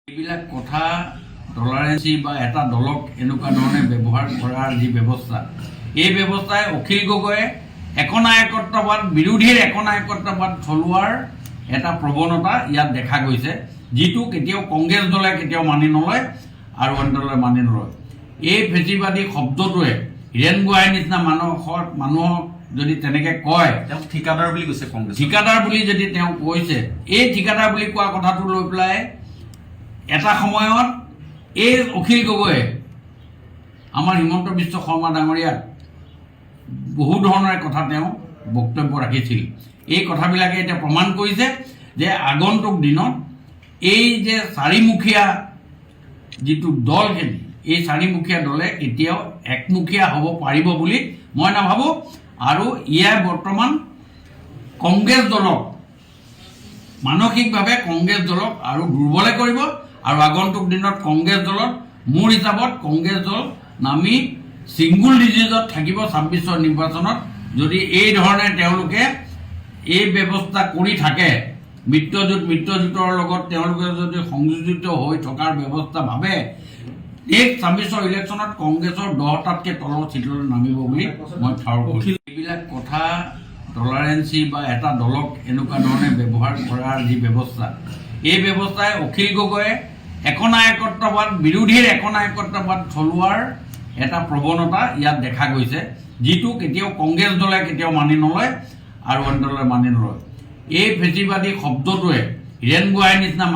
এইবিলাক কথা টলাৰেন্সি বা এটা দলক এনেকুৱা ধৰণে ব্যৱহাৰ কৰাৰ যি ব্যৱস্থা, এই ব্যৱস্থাই অখিল গগৈয়ে একনায়কত্ববাদ বিৰোধীৰ একনায়কত্ববাদ চলোৱাৰ এটা প্ৰৱণতা ইয়াত দেখা গৈছে, যিটো কেতিয়াও কংগ্ৰেছ দলে কেতিয়াও মানি নলয় আৰু অন্য দলে মানি নলয়। এই ফেচিবাদী শব্দটোৱে হীৰেণ গোহাঁইৰ নিচিনা মানুহক যদি তেনেকৈ কয়, তেওঁ ঠিকাদাৰ বুলি কৈছে কংগ্ৰেছ, ঠিকাদাৰ বুলি যদি তেওঁ কৈছে, এই ঠিকাদাৰ বুলি কোৱা কথাটো লৈ পেলাই এটা সময়ত এই অখিল গগৈয়ে আমাৰ হিমন্ত বিশ্ব শৰ্মা ডাঙৰীয়াক বহু ধৰণৰ কথা তেওঁ বক্তব্য ৰাখিছিল। এই কথাবিলাকে এতিয়া প্ৰমাণ কৰিছে যে আগন্তুক দিনত এই যে চাৰিমুখীয়া যিটো দলখিনি, এই চাৰিমুখীয়া দলে কেতিয়াও একমুখীয়া হ'ব পাৰিব বুলি মই নাভাবোঁ। আৰু ইয়াৰ বৰ্তমান কংগ্ৰেছ দলক মানসিকভাৱে কংগ্ৰেছ দলক আৰু দুৰ্বলে কৰিব আৰু আগন্তুক দিনত কংগ্ৰেছ দলত মোৰ হিচাপত কংগ্ৰেছ দল নামি ছিংগুল ডিজিটত থাকিব ২৬ৰ নিৰ্বাচনত। যদি এই ধৰণে তেওঁলোকে এই ব্যৱস্থা কৰি থাকে, মিত্ৰজোঁটৰ লগত তেওঁলোকে যদি সংযোজিত হৈ থকাৰ ব্যৱস্থা ভাবে, এই ২৬ৰ ইলেকশ্যনত কংগ্ৰেছৰ ১০টাতকৈ তলৰ চিটলৈ নামিব বুলি মই ঠাৱৰ কৰিছোঁ। এইবিলাক কথা টলাৰেন্সি বা এটা দলক এনেকুৱা ধৰণে ব্যৱহাৰ কৰাৰ যি ব্যৱস্থা, এই ব্যৱস্থাই অখিল গগৈয়ে একনায়কত্ববাদ বিৰোধীৰ একনায়কত্ববাদ চলোৱাৰ এটা প্ৰৱণতা ইয়াত দেখা গৈছে, যিটো কেতিয়াও কংগ্ৰেছ দলে কেতিয়াও মানি নলয় আৰু অন্য দলে মানি নলয়। এই ফেচিবাদী শব্দটোৱে হীৰেণ গোহাঁইৰ নিচিনা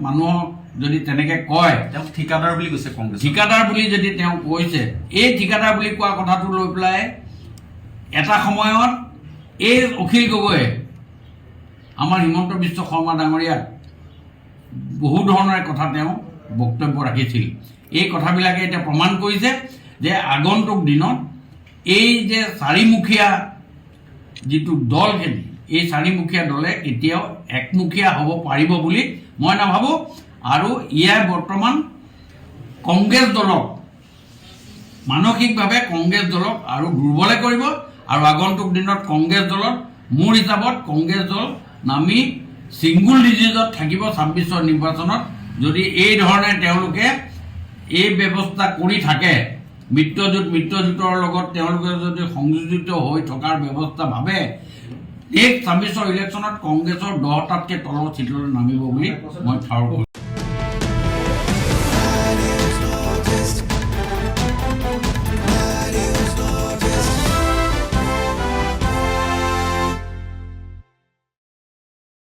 মানুহক যদি তেনেকৈ কয়, তেওঁ ঠিকাদাৰ বুলি কৈছে কংগ্ৰেছ, ঠিকাদাৰ বুলি যদি তেওঁ কৈছে, এই ঠিকাদাৰ বুলি কোৱা কথাটো লৈ পেলাই এটা সময়ত এই অখিল গগৈয়ে আমাৰ হিমন্ত বিশ্ব শৰ্মা ডাঙৰীয়াক বহু ধৰণৰ কথা তেওঁ বক্তব্য ৰাখিছিল। এই কথাবিলাকে এতিয়া প্ৰমাণ কৰিছে যে আগন্তুক দিনত এই যে চাৰিমুখীয়া যিটো দলখিনি, এই চাৰিমুখীয়া দলে কেতিয়াও একমুখীয়া হ'ব পাৰিব বুলি মই নাভাবোঁ। আৰু ইয়াৰ বৰ্তমান কংগ্ৰেছ দলক মানসিকভাৱে কংগ্ৰেছ দলক আৰু দুৰ্বলে কৰিব আৰু আগন্তুক দিনত কংগ্ৰেছ দলত মোৰ হিচাপত কংগ্ৰেছ দল নামি ছিংগুল ডিজিটত থাকিব ২৬ৰ নিৰ্বাচনত। যদি এই ধৰণে তেওঁলোকে এই ব্যৱস্থা কৰি থাকে, মিত্ৰজোঁটৰ লগত তেওঁলোকে যদি সংযোজিত হৈ থকাৰ ব্যৱস্থা ভাবে, এই ২৬ৰ ইলেকশ্যনত কংগ্ৰেছৰ ১০টাতকৈ তলৰ চিটলৈ নামিব বুলি মই ঠাৱৰ কৰিছোঁ।